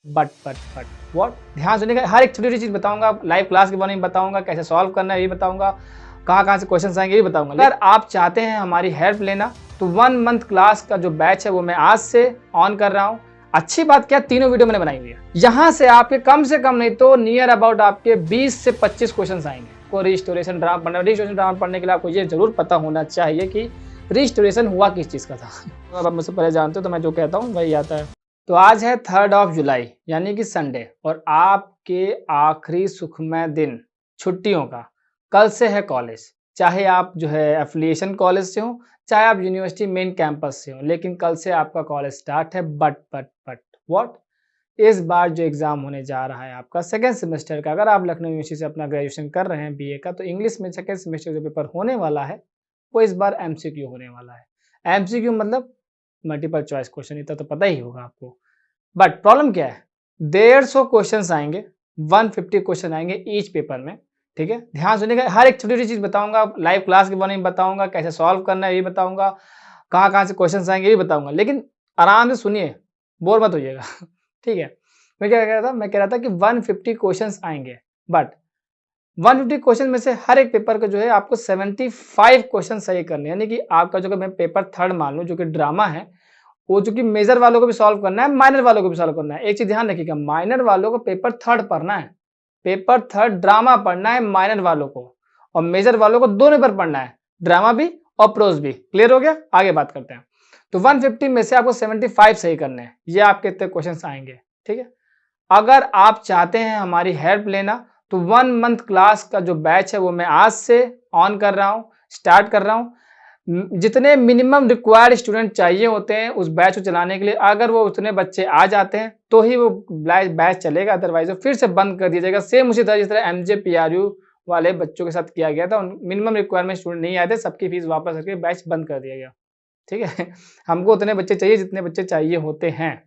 But what, ध्यान सुनिएगा, हर एक छोटी-छोटी चीज़ बताऊँगा, लाइव क्लास के बारे में बताऊँगा, कैसे सॉल्व करना है ये बताऊँगा, कहाँ-कहाँ से क्वेश्चंस आएँगे ये बताऊँगा। अगर आप चाहते हैं हमारी हेल्प लेना तो 1 मंथ क्लास का जो बैच है वो मैं आज से ऑन कर रहा हूँ। अच्छी बात क्या, तीनों वीडियो मैंने बनाई हुई है। यहाँ से आपके कम से कम नहीं तो नियर अबाउट आपके 20 से 25 क्वेश्चंस आएँगे। को रिस्टोरेशन ड्रामा पढ़ने के लिए आपको ये ज़रूर पता होना चाहिए कि रिस्टोरेशन हुआ किस चीज़ का था। अब आप मुझसे पहले जानते हो तो मैं जो कहता हूँ वही आता है। तो आज है 3 जुलाई यानी कि संडे और आपके आखिरी सुखमय दिन छुट्टियों का। कल से है कॉलेज, चाहे आप जो है एफिलिएशन कॉलेज से हो, चाहे आप यूनिवर्सिटी मेन कैंपस से हो, लेकिन कल से आपका कॉलेज स्टार्ट है। बट व्हाट, इस बार जो एग्जाम होने जा रहा है आपका सेकेंड सेमेस्टर का, अगर आप लखनऊ यूनिवर्सिटी से अपना ग्रेजुएशन कर रहे हैं बीए का, तो इंग्लिश में सेकेंड सेमेस्टर जो पेपर होने वाला है वो इस बार एमसीक्यू होने वाला है। एमसीक्यू मतलब मल्टीपल चॉइस क्वेश्चन, इतना तो पता ही होगा आपको। बट प्रॉब्लम क्या है, 150 क्वेश्चन आएंगे, 150 क्वेश्चन आएंगे ईच पेपर में। ठीक है, ध्यान सुनिएगा, हर एक छोटी छोटी चीज बताऊंगा, लाइव क्लास के बारे में बताऊंगा, कैसे सॉल्व करना है ये बताऊंगा, कहाँ कहाँ से क्वेश्चन आएंगे ये बताऊंगा, लेकिन आराम से सुनिए, बोर मत होइएगा। ठीक है, मैं क्या कह रहा था, मैं कह रहा था कि 150 क्वेश्चन आएंगे, बट 150 क्वेश्चन में से हर एक पेपर का जो है आपको 75 क्वेश्चन सही करने, यानी कि आपका जो मैं पेपर थर्ड मान लूँ जो कि ड्रामा है, वो जो कि मेजर वालों को भी सॉल्व करना है, माइनर वालों को भी सॉल्व करना है। एक चीज ध्यान रखिएगा, माइनर वालों को पेपर थर्ड पढ़ना है, पेपर थर्ड ड्रामा पढ़ना है माइनर वालों को, और मेजर वालों को दोनों पेपर पढ़ना है, ड्रामा भी और प्रोज भी। क्लियर हो गया, आगे बात करते हैं। तो 150 में से आपको 75 सही करने हैं, ये आपके इतने क्वेश्चन आएंगे। ठीक है, अगर आप चाहते हैं हमारी हेल्प लेना तो 1 मंथ क्लास का जो बैच है वो मैं आज से ऑन कर रहा हूँ, स्टार्ट कर रहा हूँ। जितने मिनिमम रिक्वायर्ड स्टूडेंट चाहिए होते हैं उस बैच को चलाने के लिए, अगर वो उतने बच्चे आ जाते हैं तो ही वो बैच चलेगा, अदरवाइज वो फिर से बंद कर दिया जाएगा। सेम उसी तरह जिस तरह MJPRU वाले बच्चों के साथ किया गया था, मिनिमम रिक्वायरमेंट स्टूडेंट नहीं आए थे, सबकी फीस वापस करके बैच बंद कर दिया गया। ठीक है, हमको उतने बच्चे चाहिए जितने बच्चे चाहिए होते हैं।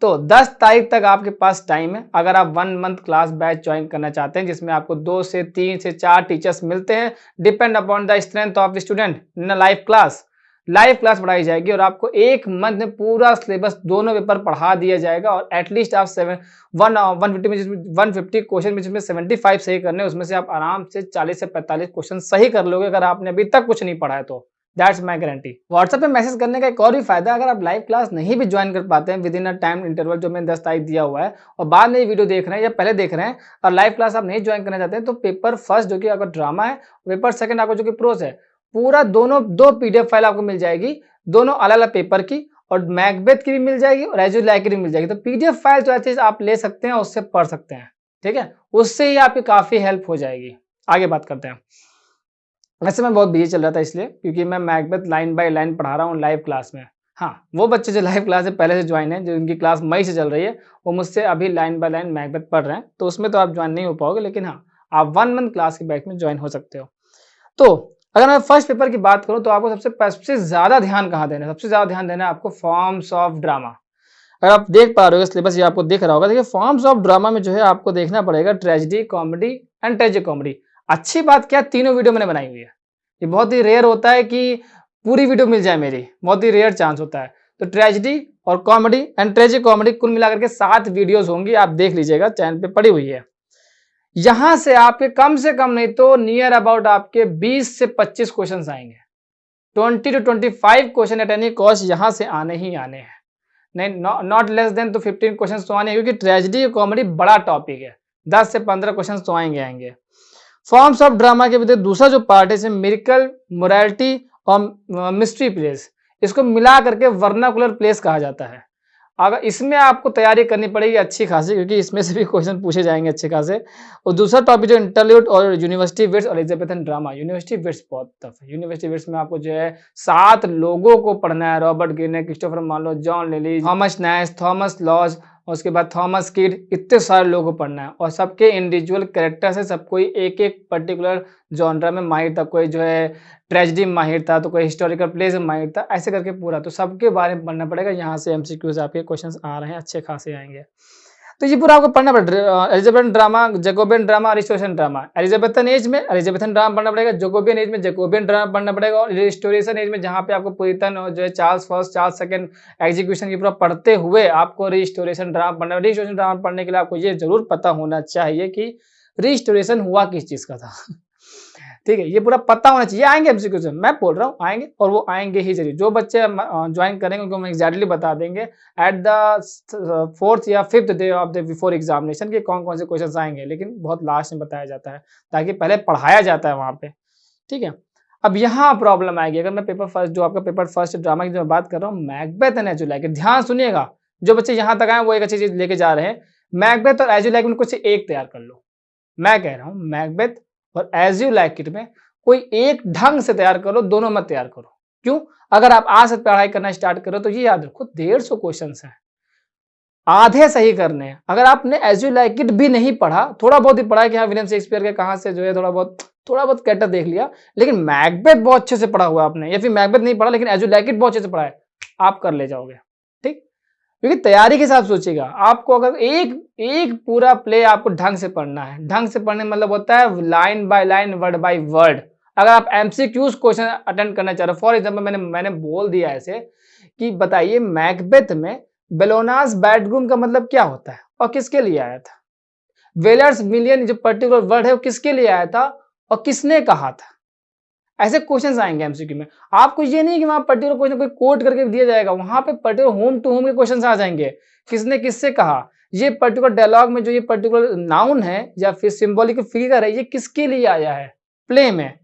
तो 10 तारीख तक आपके पास टाइम है, अगर आप 1 मंथ क्लास बैच ज्वाइन करना चाहते हैं जिसमें आपको 2 से 3 से 4 टीचर्स मिलते हैं, depend upon the strength of the student in live class. Live class पढ़ाई जाएगी और आपको 1 मंथ में पूरा सिलेबस दोनों पेपर पढ़ा दिया जाएगा, और एटलीस्ट आप 150 में, जिसमें 150 क्वेश्चन में जिसमें 75 सही करने, उसमें से आप आराम से 40 से 45 क्वेश्चन सही कर लोगे, अगर आपने अभी तक कुछ नहीं पढ़ा है तो। That's my guarantee. व्हाट्सएप पे मैसेज करने का एक और भी फायदा, अगर आप लाइव क्लास नहीं भी ज्वाइन कर पाते हैं with in a time interval जो मैंने 10 तारीख दिया हुआ है, और बाद में ये वीडियो देख रहे हैं या पहले देख रहे हैं और लाइव क्लास आप नहीं ज्वाइन करना चाहते हैं, तो पेपर फर्स्ट जो कि अगर ड्रामा है, पेपर सेकंड आपको जो कि प्रोज है, पूरा दोनों 2 PDF फाइल आपको मिल जाएगी, दोनों अलग अलग पेपर की, और मैकबेथ की भी मिल जाएगी और एजुलाइक की भी मिल जाएगी। तो PDF फाइल जो है आप ले सकते हैं, उससे पढ़ सकते हैं। ठीक है, उससे ही आपकी काफी हेल्प हो जाएगी। आगे बात करते हैं। वैसे मैं बहुत बिजी चल रहा था इसलिए, क्योंकि मैं मैकबेथ लाइन बाय लाइन पढ़ा रहा हूँ लाइव क्लास में। हाँ, वो बच्चे जो लाइव क्लास से पहले से ज्वाइन है, जो इनकी क्लास मई से चल रही है, वो मुझसे अभी लाइन बाय लाइन मैकबेथ पढ़ रहे हैं, तो उसमें तो आप ज्वाइन नहीं हो पाओगे, लेकिन हाँ, आप 1 मंथ क्लास के बैच में ज्वाइन हो सकते हो। तो अगर मैं फर्स्ट पेपर की बात करूँ तो आपको सबसे ज्यादा ध्यान कहाँ देना है, सबसे ज्यादा ध्यान देना है आपको फॉर्म्स ऑफ ड्रामा। अगर आप देख पा रहे हो सिलेबस, ये आपको दिख रहा होगा, देखिए फॉर्म्स ऑफ ड्रामा में जो है आपको देखना पड़ेगा tragedy, comedy and tragic comedy. अच्छी बात क्या, तीनों वीडियो मैंने बनाई हुई है। ये बहुत ही रेयर होता है कि पूरी वीडियो मिल जाए मेरी, बहुत ही रेयर चांस होता है। तो ट्रेजेडी और कॉमेडी एंड ट्रेजिक कॉमेडी कुल मिलाकर के 7 वीडियोस होंगी, आप देख लीजिएगा, चैनल पे पड़ी हुई है। यहां से आपके कम से कम नहीं तो नियर अबाउट आपके 20 से 25 क्वेश्चन आएंगे। 20 to 25 question at any cost यहां से आने ही आने हैं, नहीं नॉट लेस देन तो 15 क्वेश्चन तो आने, क्योंकि ट्रेजेडी और कॉमेडी बड़ा टॉपिक है, 10 से 15 क्वेश्चन तो आएंगे। फॉर्म्स ऑफ ड्रामा के भीतर दूसरा जो पार्ट है, मिरेकल, मोरालिटी और मिस्ट्री प्लेस, इसको मिला करके वर्नाकुलर प्लेस कहा जाता है। अगर इसमें आपको तैयारी करनी पड़ेगी अच्छी खासी, क्योंकि इसमें से भी क्वेश्चन पूछे जाएंगे अच्छे खासे। और दूसरा टॉपिक जो इंटरल्यूड और यूनिवर्सिटी विट्स और एलिजाबेथन ड्रामा, यूनिवर्सिटी विट्स बहुत टफ है। यूनिवर्सिटी विट्स में आपको जो है 7 लोगों को पढ़ना है, रॉबर्ट गिने, क्रिस्टोफर मार्लो, जॉन लेली, थॉमस नैश, थॉमस लॉज, और उसके बाद थॉमस किड, इतने सारे लोगों को पढ़ना है, और सबके इंडिविजुअल कैरेक्टर से सब कोई एक एक पर्टिकुलर जॉनरा में माहिर था, कोई जो है ट्रेजेडी में माहिर था, तो कोई हिस्टोरिकल प्लेस में माहिर था, ऐसे करके पूरा, तो सबके बारे में पढ़ना पड़ेगा। यहाँ से MCQs आपके क्वेश्चंस आ रहे हैं, अच्छे खासे आएंगे। तो ये पूरा आपको पढ़ना पड़ेगा। Elizabethan drama, Jacobean drama, restoration drama. Elizabethan age में एलिजाबेथन ड्रामा पढ़ना पड़ेगा, जैकोबियन एज में जैकोबियन ड्रामा पढ़ना पड़ेगा, और रिस्टोरेशन एज में जहाँ पे आपको पुरितन और जो है Charles first, Charles second execution की पूरा पढ़ते हुए आपको रिस्टोरेशन ड्रामा पढ़ना। रिस्टोरेशन ड्रामा पढ़ने के लिए आपको ये जरूर पता होना चाहिए कि रिस्टोरेशन हुआ किस चीज का था। ठीक है, ये पूरा पता होना चाहिए। आएंगे एमसीक्यू से, मैं बोल रहा हूँ आएंगे, और वो आएंगे ही जरूर। जो बच्चे ज्वाइन करेंगे उनको हम एग्जैक्टली बता देंगे एट द 4th या 5th day of the before examination के कौन कौन से क्वेश्चन आएंगे, लेकिन बहुत लास्ट में बताया जाता है ताकि पहले पढ़ाया जाता है वहां पे। ठीक है, अब यहाँ प्रॉब्लम आएगी। अगर मैं पेपर फर्स्ट, जो आपका पेपर फर्स्ट ड्रामा की जो मैं बात कर रहा हूँ, Macbeth and As You Like It, ध्यान सुनिएगा। जो बच्चे यहाँ तक आए वो एक अच्छी चीज लेके जा रहे हैं। मैकबेथ और एज यू लाइक में कुछ एक तैयार कर लो। मैं कह रहा हूँ मैकबेथ और एज यू लाइक इट में कोई एक ढंग से तैयार करो, दोनों मत तैयार करो। क्यों? अगर आप आज से पढ़ाई करना स्टार्ट करो तो ये याद रखो 150 क्वेश्चन हैं, आधे सही करने हैं। अगर आपने एज यू लाइक इट भी नहीं पढ़ा, थोड़ा बहुत ही पढ़ा कि हाँ विलियम शेक्सपियर के कहाँ से जो है थोड़ा बहुत कैरेक्टर देख लिया, लेकिन मैकबेथ बहुत अच्छे से पढ़ा हुआ आपने, या फिर मैकबेथ नहीं पढ़ा लेकिन एज यू लाइक इट बहुत अच्छे से पढ़ा है, आप कर ले जाओगे। ठीक, क्योंकि तैयारी के साथ सोचिएगा। आपको अगर एक पूरा प्ले आपको ढंग से पढ़ना है, ढंग से पढ़ने मतलब होता है line by line, word by word. अगर आप एमसीक्यूज क्वेश्चन अटेंड करना चाह रहे हो, फॉर एग्जांपल मैंने बोल दिया ऐसे कि बताइए मैकबेथ में बेलोनास बैडग्रूम का मतलब क्या होता है और किसके लिए आया था। वेलर्स मिलियन जो पर्टिकुलर वर्ड है वो किसके लिए आया था और किसने कहा था। ऐसे क्वेश्चंस आएंगे एमसीक्यू में। आपको ये नहीं कि वहां पर्टिकुलर क्वेश्चन कोई कोट करके दिया जाएगा, वहां पे पर्टिकुलर होम टू होम के क्वेश्चंस आ जाएंगे। किसने किससे कहा, ये पर्टिकुलर डायलॉग में जो ये पर्टिकुलर नाउन है या फिर सिंबॉलिक फिगर है, ये किसके लिए आया है प्ले में।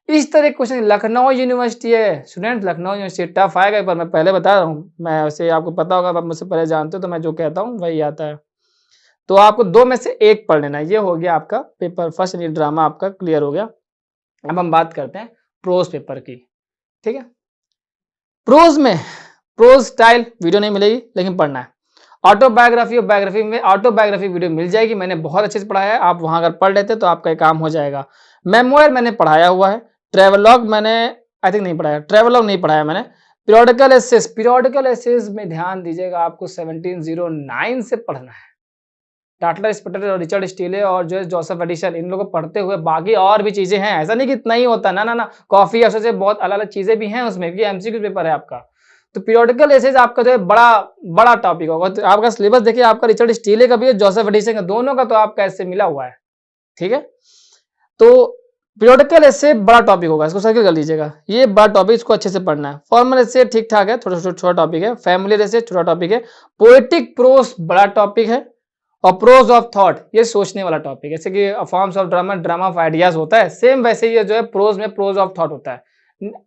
इस तरह क्वेश्चन लखनऊ यूनिवर्सिटी है स्टूडेंट, लखनऊ यूनिवर्सिटी टफ आएगा, पर मैं पहले बता रहा हूँ, मैं वैसे आपको पता होगा, आप मुझसे पहले जानते हो, तो मैं जो कहता हूँ वही आता है। तो आपको दो में से एक पढ़ लेना। ये हो गया आपका पेपर फर्स्ट, ड्रामा आपका क्लियर हो गया। अब हम बात करते हैं प्रोज पेपर की। ठीक है, प्रोज में प्रोज स्टाइल वीडियो नहीं मिलेगी लेकिन पढ़ना है। ऑटोबायोग्राफी और बायोग्राफी में ऑटोबायोग्राफी वीडियो मिल जाएगी, मैंने बहुत अच्छे से पढ़ाया है, आप वहां अगर पढ़ लेते तो आपका काम हो जाएगा। मेमोयर मैंने पढ़ाया हुआ है, ट्रेवलॉग मैंने आई थिंक नहीं पढ़ाया, ट्रेवलॉग नहीं पढ़ाया मैंने। पीरियोडिकल एसेस में ध्यान दीजिएगा, आपको 1709 से पढ़ना है। टाटलर, स्पेक्टर और रिचर्ड स्टीले और जो है जोसेफ एडिसन, इन लोगों को पढ़ते हुए बाकी और भी चीजें हैं। ऐसा नहीं कि इतना ही होता, ना ना ना, कॉफी ऐसे से बहुत अलग अलग चीजें भी हैं उसमें, क्योंकि एमसीक्यू पेपर है आपका। तो पीरियोडिकल एसेज आपका जो है बड़ा टॉपिक होगा। तो आपका सिलेबस देखिए, आपका रिचर्ड स्टीले का भी है, जोसेफ एडिसन का, दोनों का तो आपका ऐसे मिला हुआ है। ठीक है, तो पीरियोडिकल एसे बड़ा टॉपिक होगा, इसको सर्किल कर लीजिएगा, ये बड़ा टॉपिक, इसको अच्छे से पढ़ना है। फॉर्मल एसे ठीक ठाक है, छोटा टॉपिक है। फैमिलियर एसे छोटा टॉपिक है। पोएटिक प्रोज बड़ा टॉपिक है। और प्रोज ऑफ थॉट ये सोचने वाला टॉपिक है, जैसे कि forms of drama, drama of ideas होता है, सेम वैसे ही जो है प्रोज में प्रोज ऑफ थॉट होता है।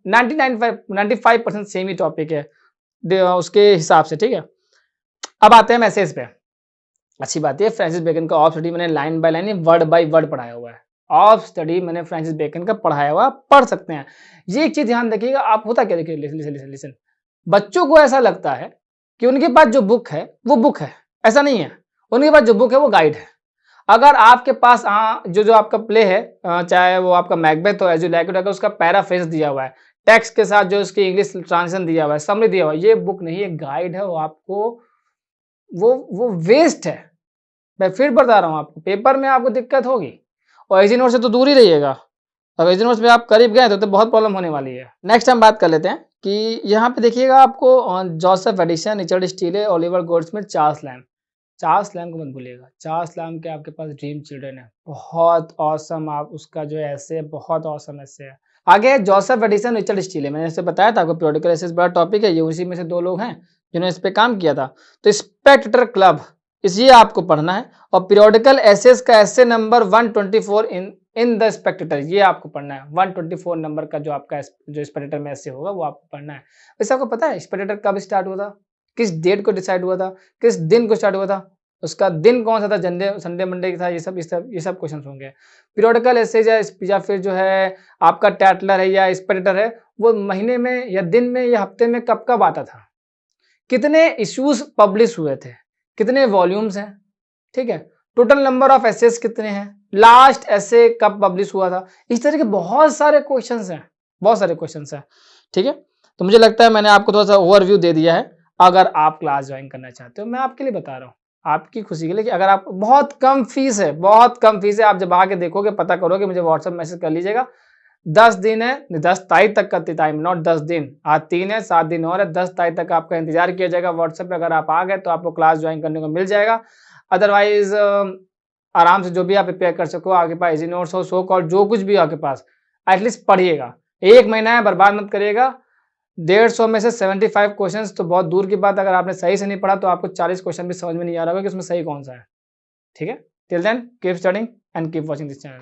95% सेम ही टॉपिक है उसके हिसाब से। ठीक है, अब आते हैं मैसेज पे। अच्छी बात है, फ्रांसिस बेकन का ऑफ स्टडी मैंने line by line, word by word पढ़ाया हुआ है। ऑफ स्टडी मैंने फ्रांसिस बेकन का पढ़ाया हुआ, पढ़ सकते हैं। ये एक चीज ध्यान रखिएगा, आप होता क्या, देखिए लिसन, बच्चों को ऐसा लगता है कि उनके पास जो बुक है वो बुक है, ऐसा नहीं है। उनके पास जो बुक है वो गाइड है। अगर आपके पास जो आपका प्ले है, चाहे वो आपका मैकबेथ हो, एज यू लाइक इट, अगर उसका पैराफ्रेज दिया हुआ है, टेक्स्ट के साथ जो उसकी इंग्लिश ट्रांसलेशन दिया हुआ है, समरी दिया हुआ है, ये बुक नहीं है, गाइड है। वो आपको वो वेस्ट है। मैं फिर बता रहा हूँ आपको, पेपर में आपको दिक्कत होगी। और एजी नोट से तो दूर ही रहिएगा। अगर एजी नोट्स में आप करीब गए तो बहुत प्रॉब्लम होने वाली है। नेक्स्ट हम बात कर लेते हैं कि यहाँ पे देखिएगा, आपको Joseph Addison, Richard Steele, Oliver Goldsmith, Charles Lamb. Charles Lamb को मत भूलिएगा। चार्ल्स लैम्ब के आपके पास ड्रीम चिल्ड्रन है, बहुत ऑसम, आप उसका जो ऐसे बहुत ऑसम ऐसे है। आगे जोसेफ एडिसन, रिचर्ड स्टीले, मैंने जैसे बताया था आपको, पीरियोडिकल एसेस बड़ा टॉपिक है, ये उसी में से दो लोग हैं जिन्होंने इस पे काम किया था। तो स्पेक्टर क्लब, इसे आपको पढ़ना है। और पीरियोडिकल एसेस का एसे नंबर 124 इन द स्पेक्टेटर, ये आपको पढ़ना है। 124 नंबर का जो आपका जो स्पेक्टेटर में ऐसे होगा वो आपको पढ़ना है। वैसे आपको पता है स्पेक्टेटर कब स्टार्ट हुआ था, किस डेट को डिसाइड हुआ था, किस दिन को स्टार्ट हुआ था, उसका दिन कौन सा था, संडे मंडे का था, ये सब क्वेश्चन होंगे। पीरियोडिकल एसेज या फिर जो है आपका टैटलर है या स्पेक्टेटर है, वो महीने में या दिन में या हफ्ते में कब कब आता था, कितने इश्यूज पब्लिश हुए थे, कितने वॉल्यूम्स हैं। ठीक है, टोटल नंबर ऑफ एसेस कितने हैं, लास्ट एसे कब पब्लिश हुआ था, इस तरह के बहुत सारे क्वेश्चंस हैं, बहुत सारे क्वेश्चंस हैं। ठीक है, तो मुझे लगता है मैंने आपको थोड़ा सा ओवरव्यू दे दिया है। अगर आप क्लास ज्वाइन करना चाहते हो, मैं आपके लिए बता रहा हूँ, आपकी खुशी के लिए कि अगर आप बहुत कम फीस है, बहुत कम फीस है, आप जब आके देखोगे, पता करोगे, मुझे व्हाट्सएप मैसेज कर लीजिएगा। 10 दिन है, 10 तारीख तक का टाइम, नॉट 10 दिन, आज 3 है, 7 दिन और है, 10 तारीख तक आपका इंतजार किया जाएगा व्हाट्सएप पे। अगर आप आ गए तो आपको क्लास ज्वाइन करने को मिल जाएगा। अदरवाइज आराम से जो भी आप प्रिपेयर कर सको, आपके पास इजी नोट्स हो, सो कॉल्ड जो कुछ भी हो आपके पास, एटलीस्ट पढ़िएगा। 1 महीना है, बर्बाद मत करिएगा। 150 में से 75 क्वेश्चंस तो बहुत दूर की बात, अगर आपने सही से नहीं पढ़ा तो आपको 40 क्वेश्चन भी समझ में नहीं आ रहा होगा कि उसमें सही कौन सा है। ठीक है, till then keep studying and keep watching this channel.